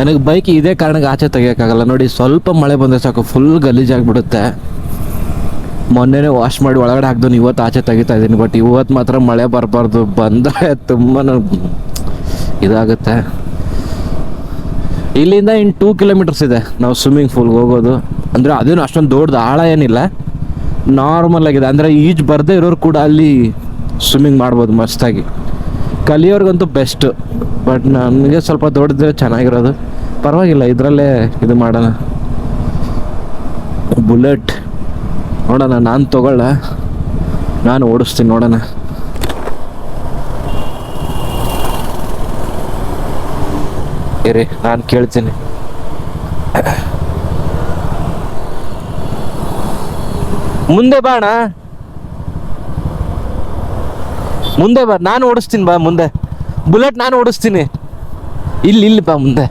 ನನಗೆ ಬೈಕ್ ಇದೇ ಕಾರಣಕ್ಕೆ ಆಚೆ ತೆಗಿಯೋಕ್ಕಾಗಲ್ಲ ನೋಡಿ. ಸ್ವಲ್ಪ ಮಳೆ ಬಂದರೆ ಸಾಕು ಫುಲ್ ಗಲೀಜಾಗಿಬಿಡುತ್ತೆ. ಮೊನ್ನೆನೇ ವಾಶ್ ಮಾಡಿ ಒಳಗಡೆ ಹಾಕ್ದೋನು ಇವತ್ತು ಆಚೆ ತೆಗಿತಾ ಇದ್ದೀನಿ. ಬಟ್ ಇವತ್ತು ಮಾತ್ರ ಮಳೆ ಬರಬಾರ್ದು, ಬಂದರೆ ತುಂಬ ಇದಾಗುತ್ತೆ. ಇಲ್ಲಿಂದ ಇನ್ನು 2 ಕಿಲೋಮೀಟರ್ಸ್ ಇದೆ ನಾವು ಸ್ವಿಮ್ಮಿಂಗ್ ಪೂಲ್ಗೆ ಹೋಗೋದು. ಅಂದರೆ ಅದೇನು ಅಷ್ಟೊಂದು ದೊಡ್ಡದು ಆಳ ಏನಿಲ್ಲ, ನಾರ್ಮಲ್ ಆಗಿದೆ. ಅಂದರೆ ಈಜು ಬರದೇ ಇರೋರು ಕೂಡ ಅಲ್ಲಿ ಸ್ವಿಮ್ಮಿಂಗ್ ಮಾಡ್ಬೋದು ಮಸ್ತಾಗಿ. ಕಲಿಯೋರ್ಗಂತೂ ಬೆಸ್ಟು. ಬಟ್ ನನಗೆ ಸ್ವಲ್ಪ ದೊಡ್ಡದು ಚೆನ್ನಾಗಿರೋದು. ಪರವಾಗಿಲ್ಲ, ಇದರಲ್ಲೇ ಇದು ಮಾಡೋಣ. ಬುಲೆಟ್ ನೋಡೋಣ, ನಾನು ತೊಗೊಳ್ಳ, ನಾನು ಓಡಿಸ್ತೀನಿ ನೋಡೋಣ. ಇರಿ ನಾನು ಕೇಳ್ತೀನಿ. ಮುಂದೆ ಬಾಣ, ಮುಂದೆ ಬಾ, ನಾನು ಓಡಿಸ್ತೀನಿ. ಬಾ ಮುಂದೆ, ಬುಲೆಟ್ ನಾನು ಓಡಿಸ್ತೀನಿ. ಇಲ್ಲಿ ಬಾ ಮುಂದೆ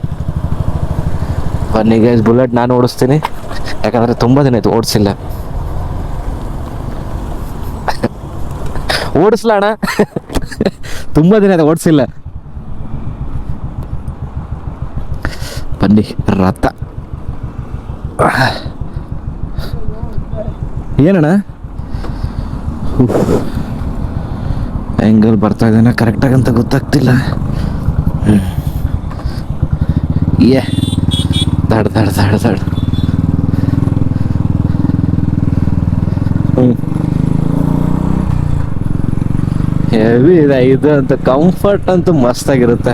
ಬನ್ನಿ ಗೈಸ್, ಬುಲೆಟ್ ನಾನು ಓಡಿಸ್ತೀನಿ. ಯಾಕಂದರೆ ತುಂಬ ದಿನ ಆಯ್ತು ಓಡಿಸಿಲ್ಲ. ಓಡಿಸ್ಲಣ್ಣ, ತುಂಬ ದಿನ ಆಯ್ತು ಓಡಿಸಿಲ್ಲ. ಬನ್ನಿ ರಥ. ಏನಣ್ಣ ಆ್ಯಂಗಲ್ ಬರ್ತಾ ಇದ್ದೇನೆ ಕರೆಕ್ಟಾಗಂತ ಗೊತ್ತಾಗ್ತಿಲ್ಲ. ಏ ದಡ್ ದಡ್ ದಡ್ ದಡ್. ಹೆವಿ ಇದೆ ಇದು ಅಂತ. ಕಂಫರ್ಟ್ ಅಂತೂ ಮಸ್ತಾಗಿರುತ್ತೆ.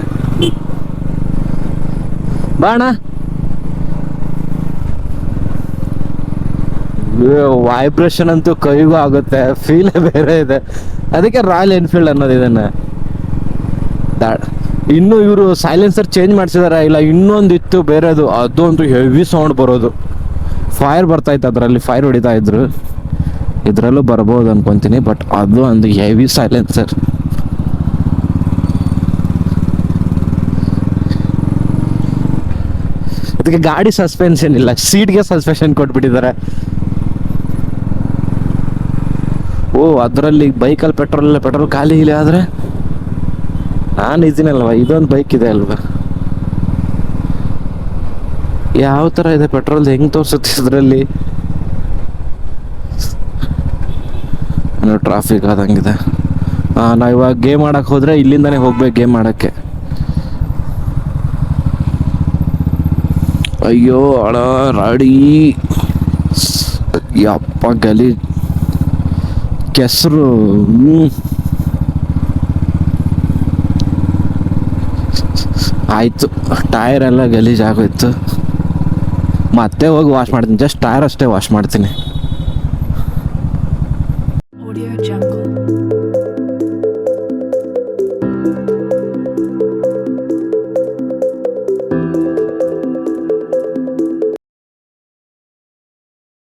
ಬಾಣ, ವೈಬ್ರೇಷನ್ ಅಂತೂ ಕೈಗೂ ಆಗುತ್ತೆ, ಫೀಲೇ ಬೇರೆ ಇದೆ. ಅದಕ್ಕೆ ರಾಯಲ್ ಎನ್ಫೀಲ್ಡ್ ಅನ್ನೋದು ಇದನ್ನ. ಇನ್ನು ಇವರು ಸೈಲೆನ್ಸರ್ ಚೇಂಜ್ ಮಾಡಿಸಿದಾರೆ, ಇಲ್ಲ ಇನ್ನೊಂದು ಇತ್ತು ಬೇರೆದು, ಅದು ಅಂತೂ ಹೆವಿ ಸೌಂಡ್ ಬರೋದು. ಫೈರ್ ಬರ್ತಾ ಇತ್ತು ಅದರಲ್ಲಿ, ಫೈರ್ ಹೊಡಿತಾ ಇದ್ರು. ಇದರಲ್ಲೂ ಬರ್ಬೋದು ಅನ್ಕೊಂತೀನಿ, ಬಟ್ ಅದು ಒಂದು ಹೆವಿ ಸೈಲೆನ್ಸರ್. ಅದಕ್ಕೆ ಗಾಡಿ ಸಸ್ಪೆನ್ಷನ್ ಇಲ್ಲ, ಸೀಟ್ಗೆ ಸಸ್ಪೆನ್ಷನ್ ಕೊಟ್ಬಿಟ್ಟಿದ್ದಾರೆ. ಓ ಅದರಲ್ಲಿ ಬೈಕಲ್ಲಿ ಪೆಟ್ರೋಲ್ ಖಾಲಿ ಇಲ್ಲ ಆದರೆ ನಾನು ಇದ್ದೀನಲ್ವ, ಇದೊಂದು ಬೈಕ್ ಇದೆ ಅಲ್ವಾ. ಯಾವ ಥರ ಇದೆ ಪೆಟ್ರೋಲ್, ಹೆಂಗೆ ತೋರಿಸುತ್ತೆ ಇದರಲ್ಲಿ. ಟ್ರಾಫಿಕ್ ಆದಂಗಿದೆ. ನಾವು ಇವಾಗ ಗೇಮ್ ಆಡಕ್ಕೆ ಹೋದರೆ ಇಲ್ಲಿಂದನೇ ಹೋಗ್ಬೇಕು ಗೇಮ್ ಆಡೋಕ್ಕೆ. ಅಯ್ಯೋ ಅಳ ರಾಡಿ, ಯಪ್ಪ ಗಲೀಜ್ ಕೆಸರು. ಆಯಿತು, ಟೈರ್ ಎಲ್ಲ ಗಲೀಜ್ ಆಗೋಯ್ತು. ಮತ್ತೆ ಹೋಗಿ ವಾಶ್ ಮಾಡ್ತೀನಿ, ಜಸ್ಟ್ ಟೈರ್ ಅಷ್ಟೇ ವಾಶ್ ಮಾಡ್ತೀನಿ. Audio Jungle.